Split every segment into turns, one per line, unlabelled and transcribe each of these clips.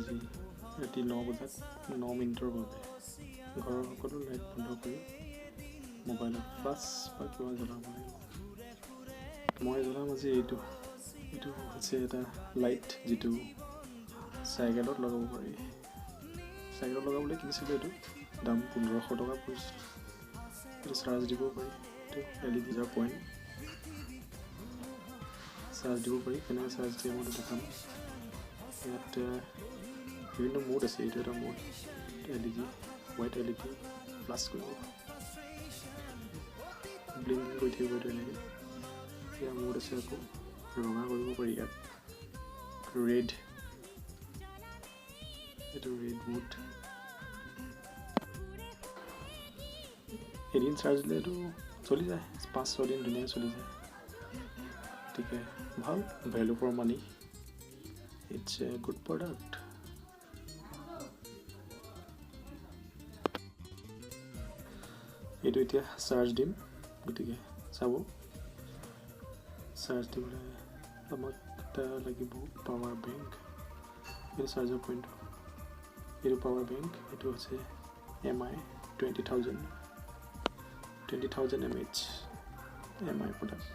আজি ৰাতি 9 বজাত 9 মিনিটৰ বাবে ঘৰৰ সকলো লাইট বন্ধ কৰি মোবাইলত ফ্লাছ বা কিবা জ্বলাব লাগিব। মই জ্বলাম আজি এইটো হৈছে এটা লাইট যিটো চাইকেলত লগাব পাৰি। চাইকেলত লগাবলৈ কিনিছিলোঁ, এইটো দাম 1500 টকা পৰিছিল। এইটো চাৰ্জ দিব পাৰি, এইটো LED পইণ্ট চাৰ্জ দিব পাৰি। কেনেকৈ চাৰ্জ দিয়ে মই দেখাম। ইয়াত বিভিন্ন মোড আছে, এইটো এটা mode LED white LED plus কৰিব, ব্লিংকিং কৰি থাকিব এইটো এনেকৈ। ইয়াৰ মোড আছে, আকৌ ৰঙা কৰিব পাৰি। ইয়াত ৰেড, এইটো ৰেড মোড। এদিন চাৰ্জ দিলে এইটো চলি যায়, 5-6 দিন ধুনীয়াকৈ চলি যায়। গতিকে ভাল, value for money, it's a good product. এইটো এতিয়া চাৰ্জ দিম, গতিকে চাব। চাৰ্জ দিবলৈ আমাক এটা লাগিব পাৱাৰ বেংক। এইটো চাৰ্জাৰ পইণ্ট, এইটো পাৱাৰ বেংক। এইটো হৈছে MI 20,000 mAh MI প্ৰডাক্ট,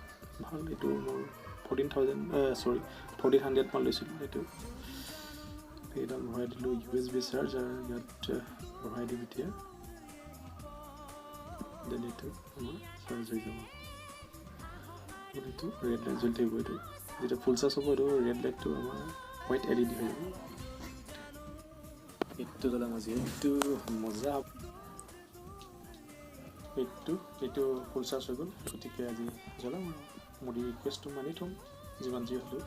ভাল। এইটো মোৰ 1400 মান লৈছিলোঁ। এইডাল ভৰাই দিলোঁ USB চাৰ্জাৰ, ইয়াত ভৰাই দিম এতিয়া। দেন এইটো আমাৰ চাৰ্জ হৈ যাব। এইটো ৰেড লাইট জ্বলি থাকিব। এইটো যেতিয়া ফুল চাৰ্জ হ'ব, এইটো ৰেড লাইটটো আমাৰ হোৱাইট LED হৈ যাব। এইটো জ্বলাম আজি, এইটো মজা। এইটো ফুল চাৰ্জ হৈ গ'ল, গতিকে আজি জ্বলাম আৰু মোদী ৰিকুৱেষ্টটো মানি থ'ম যিমান যি হ'লেও।